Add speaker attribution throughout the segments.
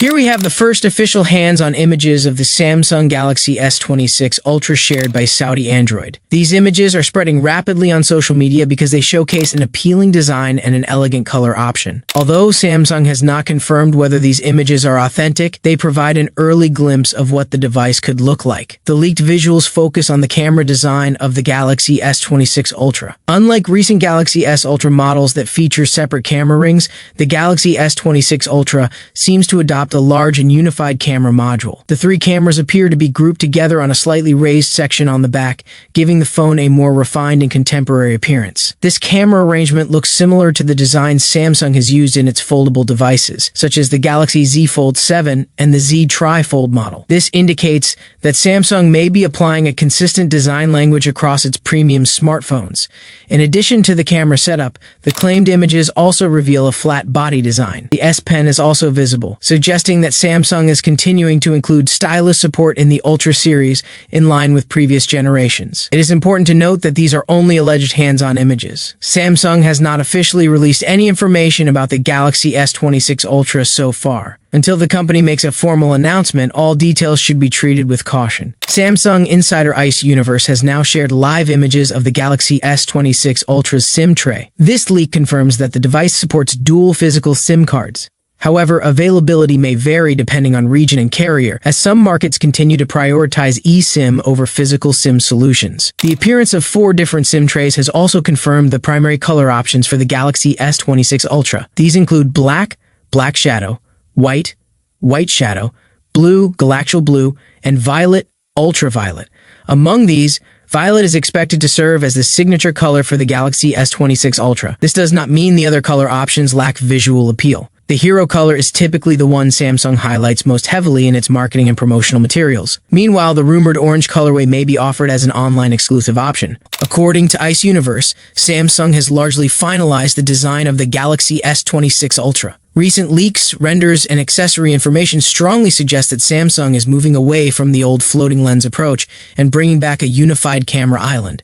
Speaker 1: Here we have the first official hands-on images of the Samsung Galaxy S26 Ultra shared by Saudi Android. These images are spreading rapidly on social media because they showcase an appealing design and an elegant color option. Although Samsung has not confirmed whether these images are authentic, they provide an early glimpse of what the device could look like. The leaked visuals focus on the camera design of the Galaxy S26 Ultra. Unlike recent Galaxy S Ultra models that feature separate camera rings, the Galaxy S26 Ultra seems to adopt a large and unified camera module. The three cameras appear to be grouped together on a slightly raised section on the back, giving the phone a more refined and contemporary appearance. This camera arrangement looks similar to the designs Samsung has used in its foldable devices, such as the Galaxy Z Fold 7 and the Z Tri-Fold model. This indicates that Samsung may be applying a consistent design language across its premium smartphones. In addition to the camera setup, the claimed images also reveal a flat body design. The S Pen is also visible, suggesting that Samsung is continuing to include stylus support in the Ultra series in line with previous generations. It is important to note that these are only alleged hands-on images. Samsung has not officially released any information about the Galaxy S26 Ultra so far. Until the company makes a formal announcement, all details should be treated with caution. Samsung Insider Ice Universe has now shared live images of the Galaxy S26 Ultra's SIM tray. This leak confirms that the device supports dual physical SIM cards. However, availability may vary depending on region and carrier, as some markets continue to prioritize eSIM over physical SIM solutions. The appearance of 4 different SIM trays has also confirmed the primary color options for the Galaxy S26 Ultra. These include black, black shadow, white, white shadow, blue, galactical blue, and violet, ultraviolet. Among these, violet is expected to serve as the signature color for the Galaxy S26 Ultra. This does not mean the other color options lack visual appeal. The hero color is typically the one Samsung highlights most heavily in its marketing and promotional materials. Meanwhile, the rumored orange colorway may be offered as an online exclusive option. According to Ice Universe, Samsung has largely finalized the design of the Galaxy S26 Ultra. Recent leaks, renders, and accessory information strongly suggest that Samsung is moving away from the old floating lens approach and bringing back a unified camera island.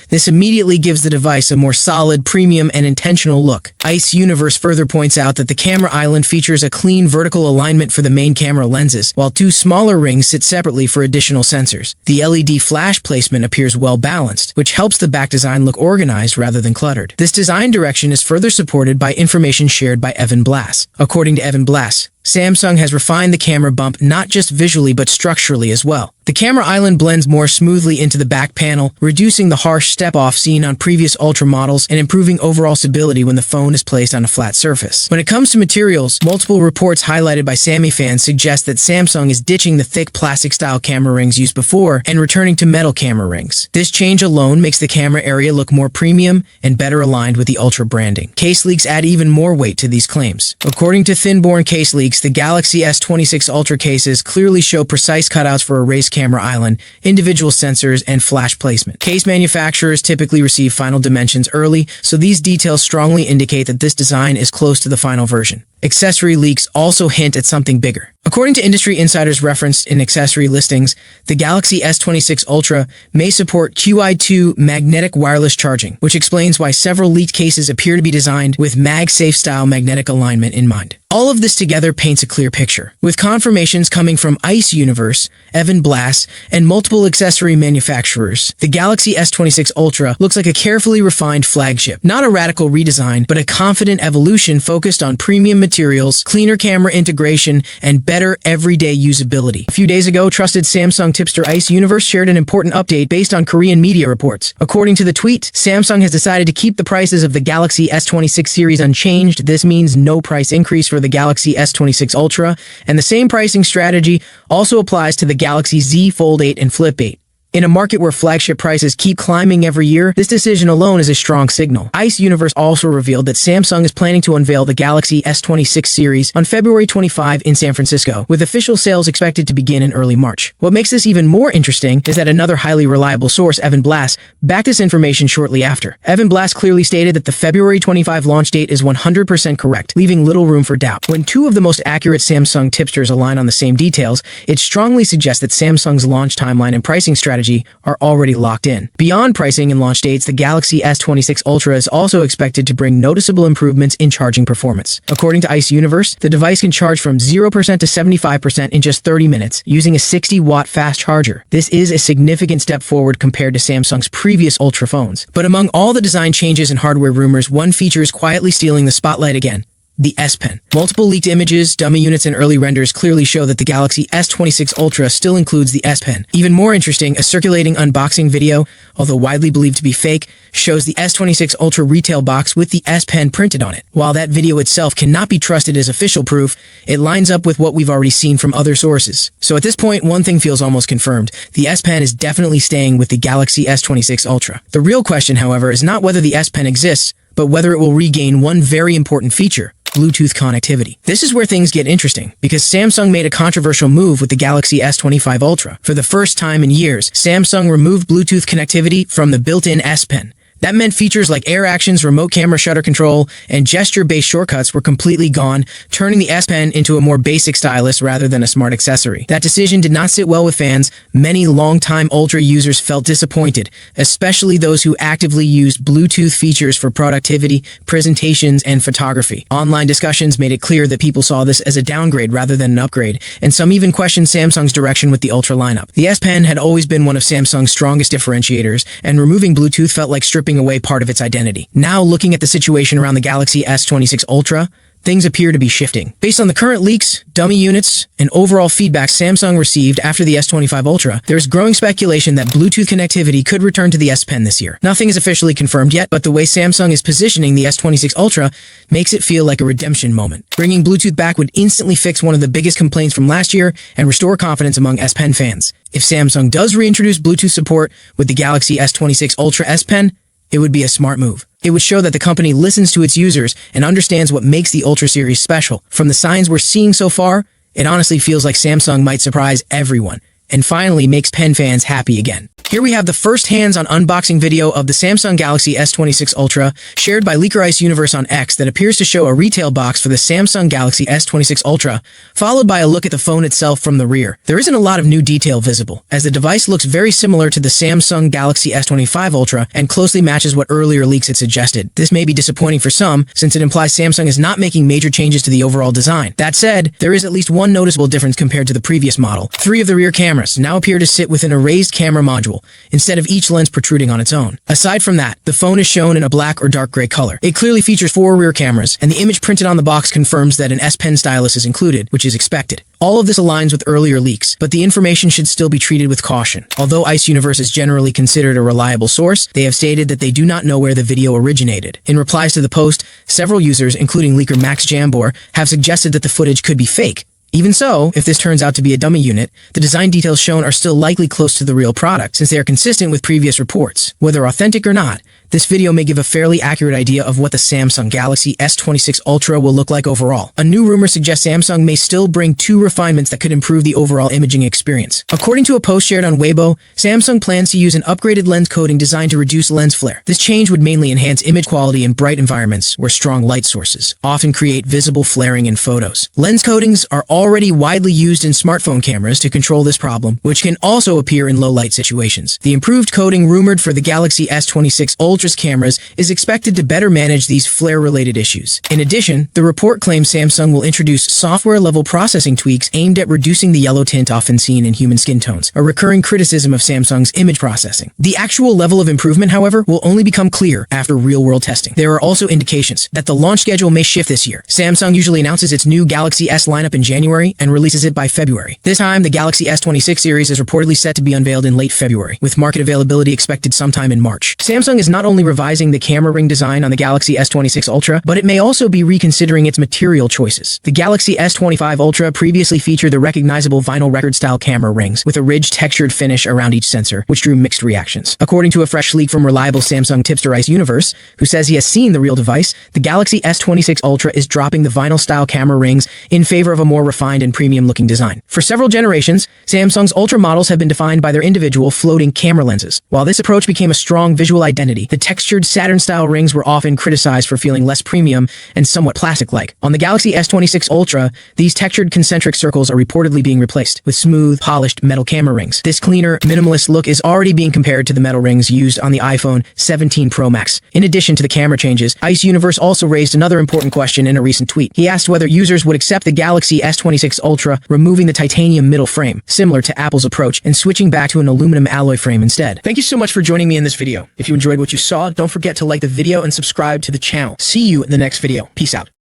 Speaker 1: This immediately gives the device a more solid, premium, and intentional look. Ice Universe further points out that the camera island features a clean vertical alignment for the main camera lenses, while 2 smaller rings sit separately for additional sensors. The LED flash placement appears well balanced, which helps the back design look organized rather than cluttered. This design direction is further supported by information shared by Evan Blass. According to Evan Blass, Samsung has refined the camera bump not just visually but structurally as well. The camera island blends more smoothly into the back panel, reducing the harsh step-off seen on previous Ultra models and improving overall stability when the phone is placed on a flat surface. When it comes to materials, multiple reports highlighted by Sammy fans suggest that Samsung is ditching the thick plastic-style camera rings used before and returning to metal camera rings. This change alone makes the camera area look more premium and better aligned with the Ultra branding. Case leaks add even more weight to these claims. According to Thinborn Case Leaks, the Galaxy S26 Ultra cases clearly show precise cutouts for a raised camera island, individual sensors, and flash placement. Case manufacturers typically receive final dimensions early, so these details strongly indicate that this design is close to the final version. Accessory leaks also hint at something bigger. According to industry insiders referenced in accessory listings, the Galaxy S26 Ultra may support QI2 magnetic wireless charging, which explains why several leaked cases appear to be designed with MagSafe style magnetic alignment in mind. All of this together paints a clear picture. With confirmations coming from Ice Universe, Evan Blass, and multiple accessory manufacturers, the Galaxy S26 Ultra looks like a carefully refined flagship. Not a radical redesign, but a confident evolution focused on premium materials, cleaner camera integration, and better everyday usability. A few days ago, trusted Samsung tipster Ice Universe shared an important update based on Korean media reports. According to the tweet, Samsung has decided to keep the prices of the Galaxy S26 series unchanged. This means no price increase for the Galaxy S26 Ultra, and the same pricing strategy also applies to the Galaxy Z Fold 8 and Flip 8. In a market where flagship prices keep climbing every year, this decision alone is a strong signal. Ice Universe also revealed that Samsung is planning to unveil the Galaxy S26 series on February 25 in San Francisco, with official sales expected to begin in early March. What makes this even more interesting is that another highly reliable source, Evan Blass, backed this information shortly after. Evan Blass clearly stated that the February 25 launch date is 100% correct, leaving little room for doubt. When 2 of the most accurate Samsung tipsters align on the same details, it strongly suggests that Samsung's launch timeline and pricing strategy strategy are already locked in. Beyond pricing and launch dates, the Galaxy S26 Ultra is also expected to bring noticeable improvements in charging performance. According to Ice Universe, the device can charge from 0% to 75% in just 30 minutes using a 60-watt fast charger. This is a significant step forward compared to Samsung's previous Ultra phones. But among all the design changes and hardware rumors, one feature is quietly stealing the spotlight again: the S Pen. Multiple leaked images, dummy units, and early renders clearly show that the Galaxy S26 Ultra still includes the S Pen. Even more interesting, a circulating unboxing video, although widely believed to be fake, shows the S26 Ultra retail box with the S Pen printed on it. While that video itself cannot be trusted as official proof, it lines up with what we've already seen from other sources. So at this point, one thing feels almost confirmed: the S Pen is definitely staying with the Galaxy S26 Ultra. The real question, however, is not whether the S Pen exists, but whether it will regain one very important feature: Bluetooth connectivity. This is where things get interesting, because Samsung made a controversial move with the Galaxy S25 Ultra. For the first time in years, Samsung removed Bluetooth connectivity from the built-in S Pen. That meant features like air actions, remote camera shutter control, and gesture-based shortcuts were completely gone, turning the S Pen into a more basic stylus rather than a smart accessory. That decision did not sit well with fans. Many longtime Ultra users felt disappointed, especially those who actively used Bluetooth features for productivity, presentations, and photography. Online discussions made it clear that people saw this as a downgrade rather than an upgrade, and some even questioned Samsung's direction with the Ultra lineup. The S Pen had always been one of Samsung's strongest differentiators, and removing Bluetooth felt like stripping away part of its identity. Now, looking at the situation around the Galaxy S26 Ultra, things appear to be shifting. Based on the current leaks, dummy units, and overall feedback Samsung received after the S25 Ultra, there is growing speculation that Bluetooth connectivity could return to the S Pen this year. Nothing is officially confirmed yet, but the way Samsung is positioning the S26 Ultra makes it feel like a redemption moment. Bringing Bluetooth back would instantly fix one of the biggest complaints from last year and restore confidence among S Pen fans. If Samsung does reintroduce Bluetooth support with the Galaxy S26 Ultra S Pen, it would be a smart move. It would show that the company listens to its users and understands what makes the Ultra series special. From the signs we're seeing so far, it honestly feels like Samsung might surprise everyone and finally makes pen fans happy again. Here we have the first hands-on unboxing video of the Samsung Galaxy S26 Ultra, shared by Leaker Ice Universe on X, that appears to show a retail box for the Samsung Galaxy S26 Ultra, followed by a look at the phone itself from the rear. There isn't a lot of new detail visible, as the device looks very similar to the Samsung Galaxy S25 Ultra and closely matches what earlier leaks had suggested. This may be disappointing for some, since it implies Samsung is not making major changes to the overall design. That said, there is at least one noticeable difference compared to the previous model. 3 of the rear cameras now appear to sit within a raised camera module, instead of each lens protruding on its own. Aside from that, the phone is shown in a black or dark gray color. It clearly features 4 rear cameras, and the image printed on the box confirms that an S Pen stylus is included, which is expected. All of this aligns with earlier leaks, but the information should still be treated with caution. Although Ice Universe is generally considered a reliable source, they have stated that they do not know where the video originated. In replies to the post, several users, including leaker Max Jambor, have suggested that the footage could be fake. Even so, if this turns out to be a dummy unit, the design details shown are still likely close to the real product, since they are consistent with previous reports. Whether authentic or not, this video may give a fairly accurate idea of what the Samsung Galaxy S26 Ultra will look like overall. A new rumor suggests Samsung may still bring 2 refinements that could improve the overall imaging experience. According to a post shared on Weibo, Samsung plans to use an upgraded lens coating designed to reduce lens flare. This change would mainly enhance image quality in bright environments where strong light sources often create visible flaring in photos. Lens coatings are already widely used in smartphone cameras to control this problem, which can also appear in low-light situations. The improved coating rumored for the Galaxy S26 Ultra's cameras is expected to better manage these flare-related issues. In addition, the report claims Samsung will introduce software-level processing tweaks aimed at reducing the yellow tint often seen in human skin tones, a recurring criticism of Samsung's image processing. The actual level of improvement, however, will only become clear after real-world testing. There are also indications that the launch schedule may shift this year. Samsung usually announces its new Galaxy S lineup in January and releases it by February. This time, the Galaxy S26 series is reportedly set to be unveiled in late February, with market availability expected sometime in March. Samsung is not only revising the camera ring design on the Galaxy S26 Ultra, but it may also be reconsidering its material choices. The Galaxy S25 Ultra previously featured the recognizable vinyl record-style camera rings with a ridged, textured finish around each sensor, which drew mixed reactions. According to a fresh leak from reliable Samsung tipster Ice Universe, who says he has seen the real device, the Galaxy S26 Ultra is dropping the vinyl-style camera rings in favor of a more refined refined and premium-looking design. For several generations, Samsung's Ultra models have been defined by their individual floating camera lenses. While this approach became a strong visual identity, the textured Saturn-style rings were often criticized for feeling less premium and somewhat plastic-like. On the Galaxy S26 Ultra, these textured concentric circles are reportedly being replaced with smooth, polished metal camera rings. This cleaner, minimalist look is already being compared to the metal rings used on the iPhone 17 Pro Max. In addition to the camera changes, Ice Universe also raised another important question in a recent tweet. He asked whether users would accept the Galaxy S26 Ultra, removing the titanium middle frame, similar to Apple's approach, and switching back to an aluminum alloy frame instead. Thank you so much for joining me in this video. If you enjoyed what you saw, don't forget to like the video and subscribe to the channel. See you in the next video. Peace out.